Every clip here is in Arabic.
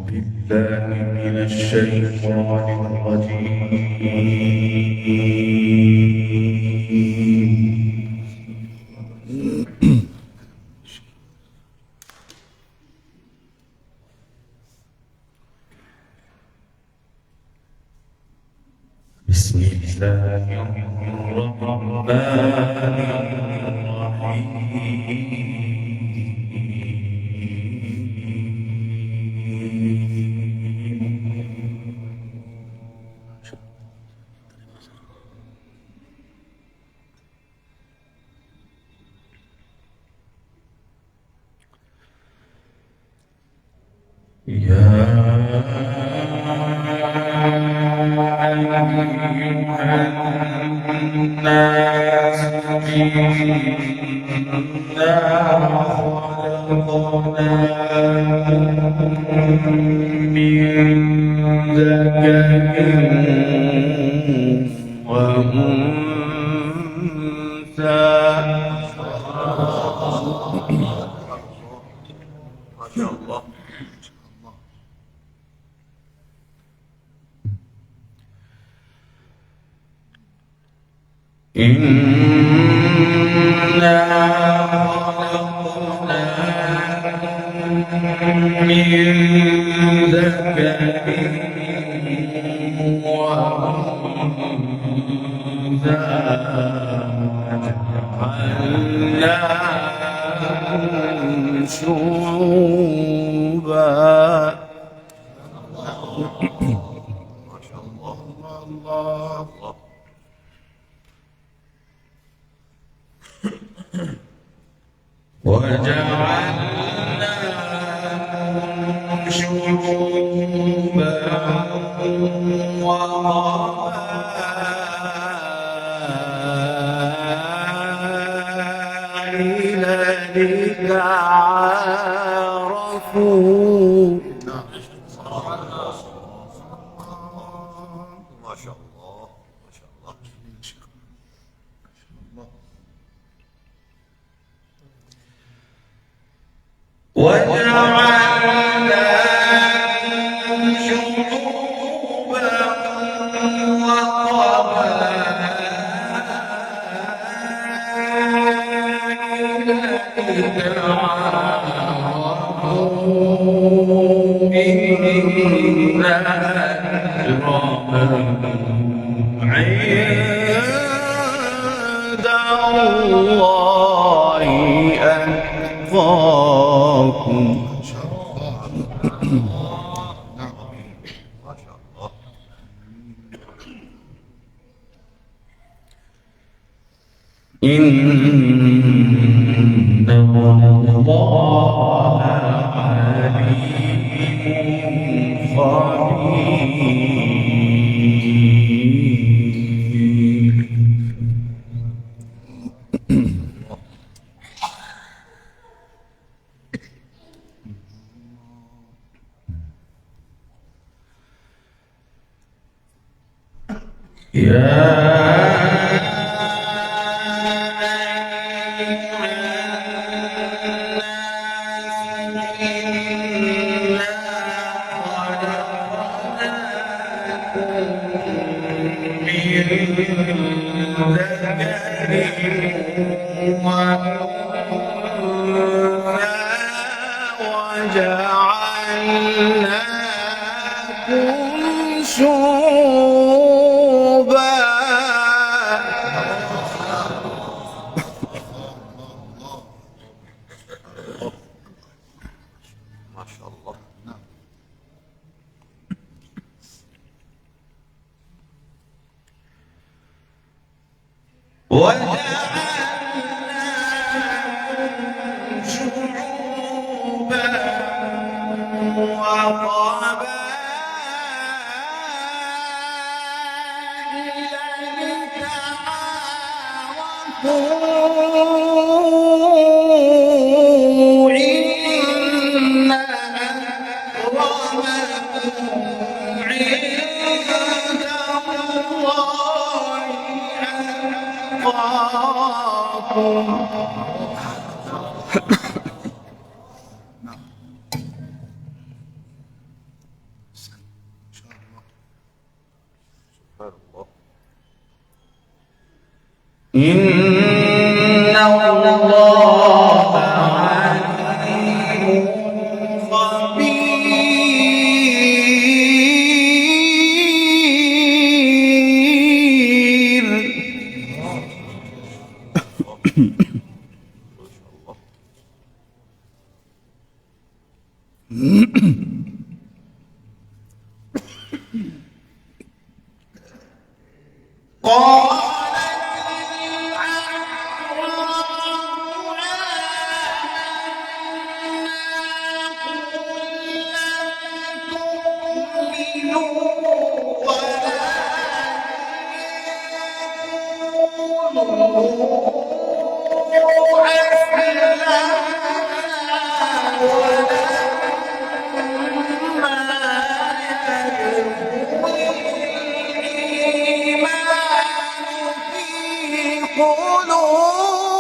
بالله من الشيطان الرجيم. بسم الله الرحمن الناس إنا خلقناكم من ذكر وأنثى إنا خلقناكم من ذكر وأنثى وجعلناكم شعوبا. ما شاء الله الله. وجعلناكم شعوبا وقبائل لتعارفوا. ما شاء الله ما شاء الله. وجعلناكم شعوبا وقبائل لتعارفوا إن أكرمكم عند الله أتقاكم. ما شاء الله. إن الله عليم خبير. وجعلناكم شعوبا. ما شاء الله. وجعلناكم شعوبا وقبائل لتعارفوا إن أكرمكم عند الله أتقاكم. إن الله عليم خبير. قال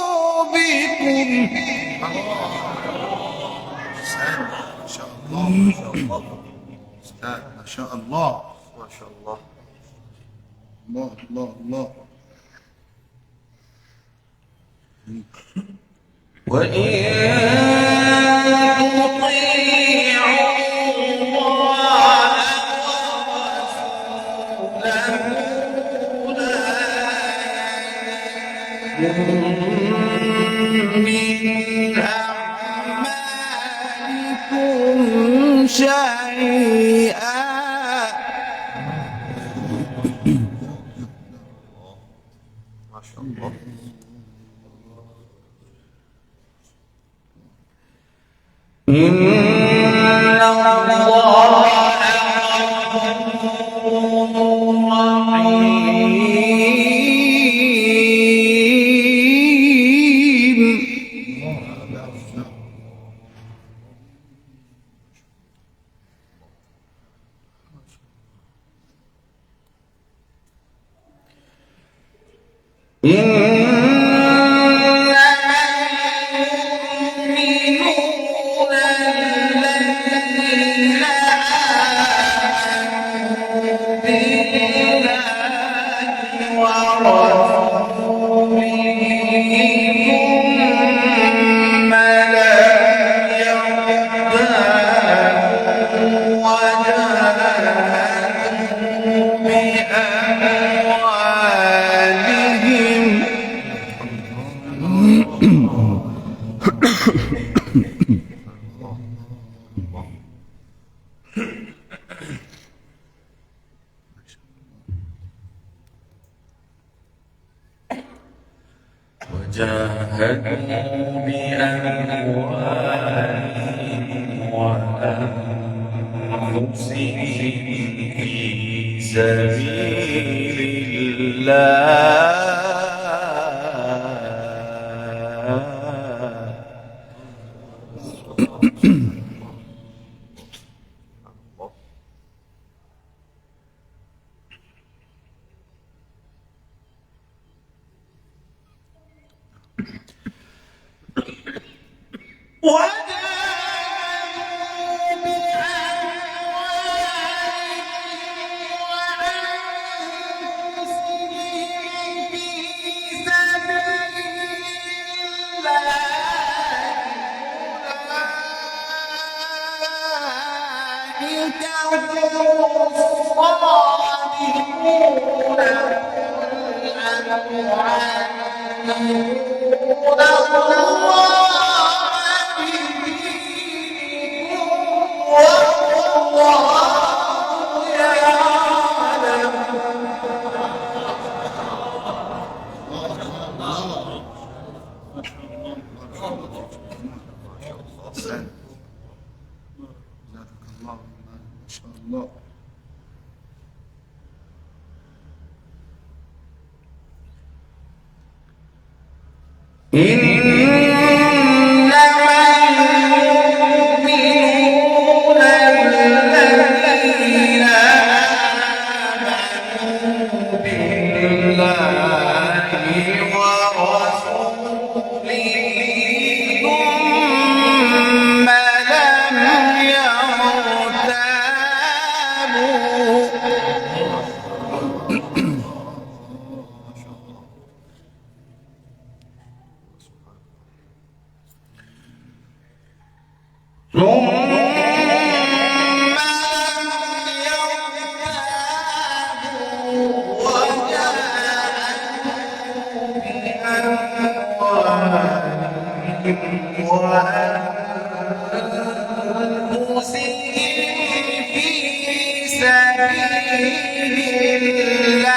قلوبكم. أستاذ ما شاء الله ما شاء الله. الله الله الله. وإن تطيعوا الله ورسوله لا يلدكم من أعمالكم شيئا. ما شاء الله. إن الله غفور رحيم. وجاهدوا بأموالهم وأنفسهم في سبيل الله. أحسن. جزاك الله ما شاء الله. إنما المؤمنون الذين آمنوا بالله ورسوله ثم لم يرتابوا سبيل الله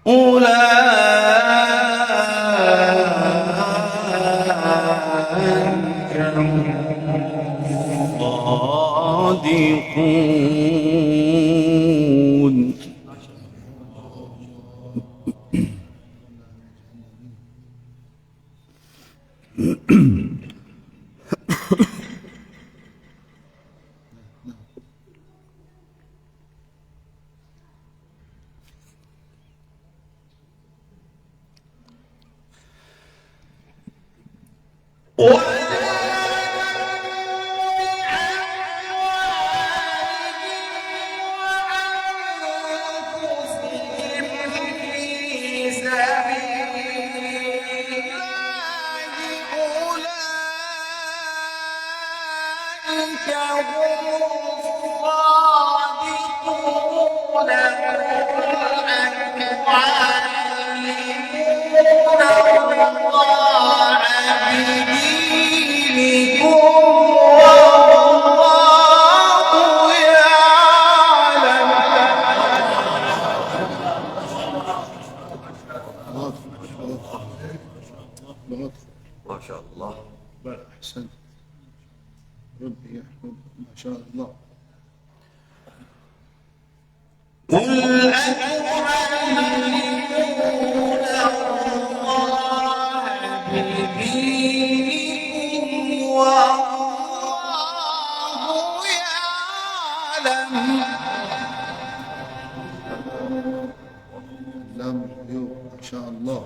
أولئك هم الصادقون. ما شاء الله. أحسنت. ربي يحفظ. ما شاء الله. قل أتعلمون الله بدينكم والله يعلم. لام الغيوب. ما شاء الله.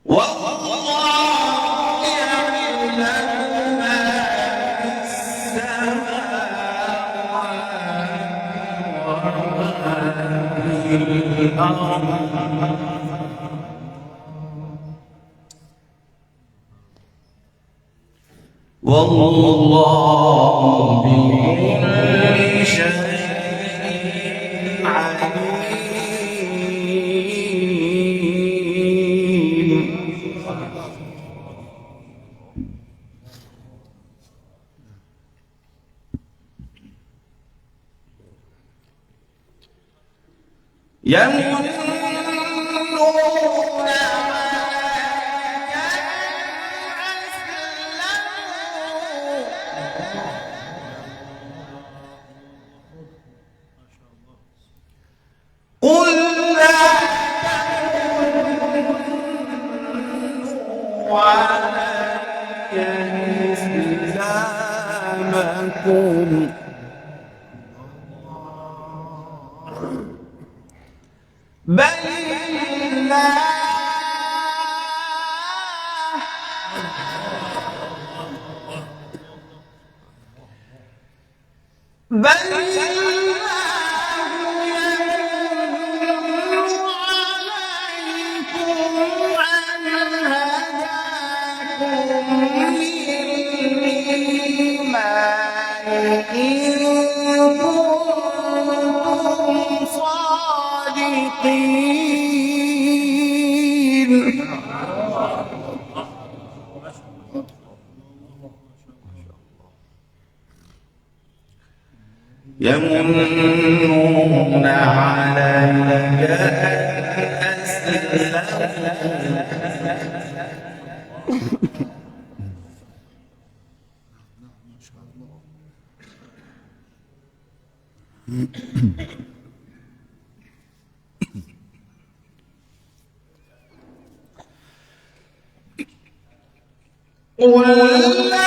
والله يعلم ما في السماوات وما في الأرض. والله بكل شيء عليم. يمنون عليك أن أسلموا قل لا تمنوا علي إسلامكم بل الله يمن عليكم أن هداكم للإيمان إن كنتم صادقين. يمنون عليك أن أسلموا قل لا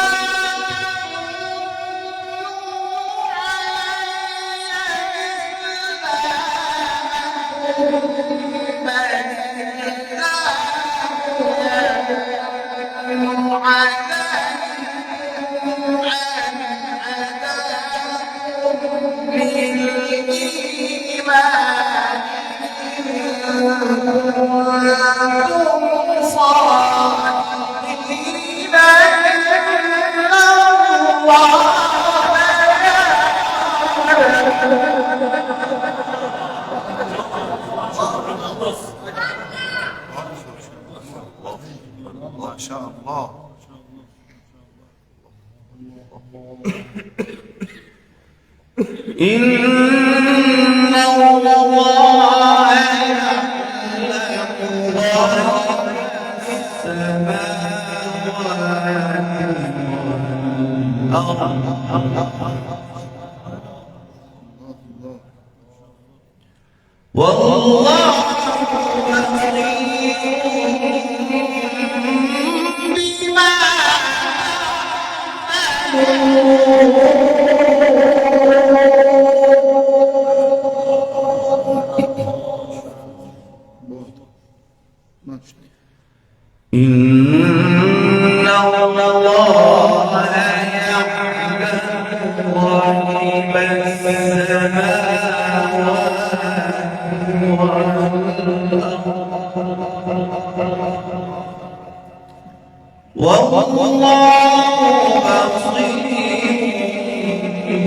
شاء الله. إن الله يعلم غيب السماوات والله بما ماشي. إن الله يعلم غيب السماوات والله بصير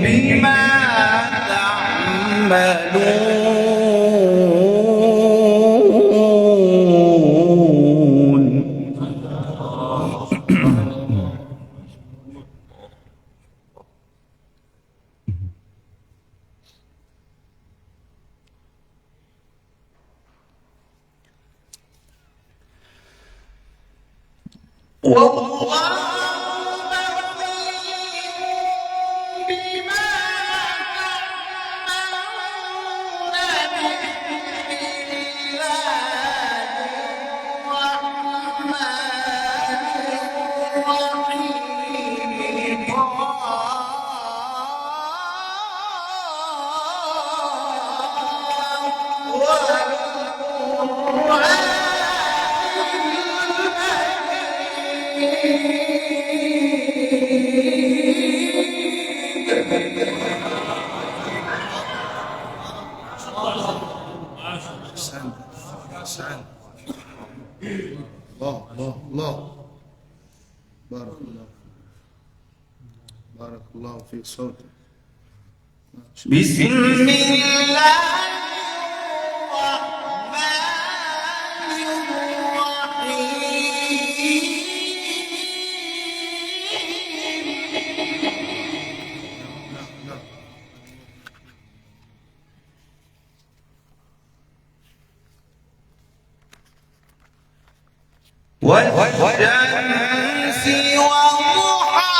بما تعملون. والله بصير بما تعملون. بسم أحسنت أحسنت. الله الله الله. بارك الله بارك الله في صوتك. الله الرحمن الرحيم. والشمس وضحاها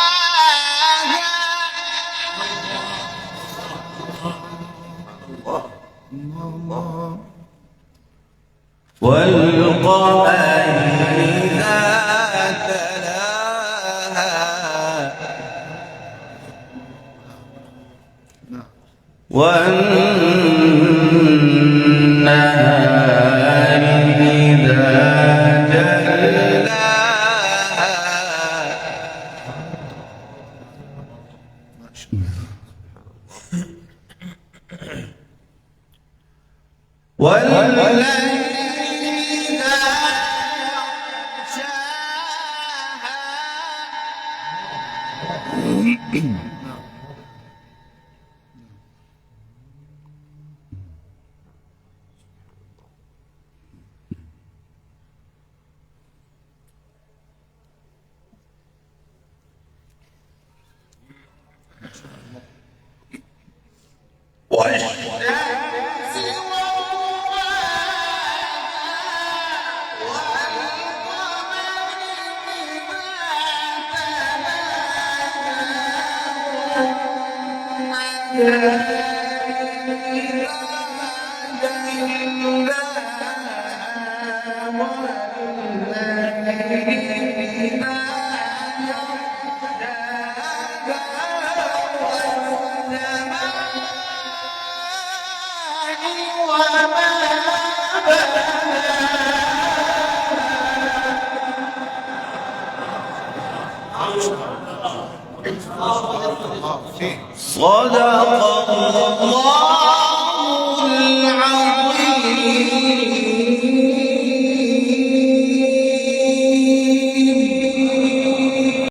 والقمر إذا تلاها والنهار إذا جلاها والليل إذا يغشاها والشمس صدق الله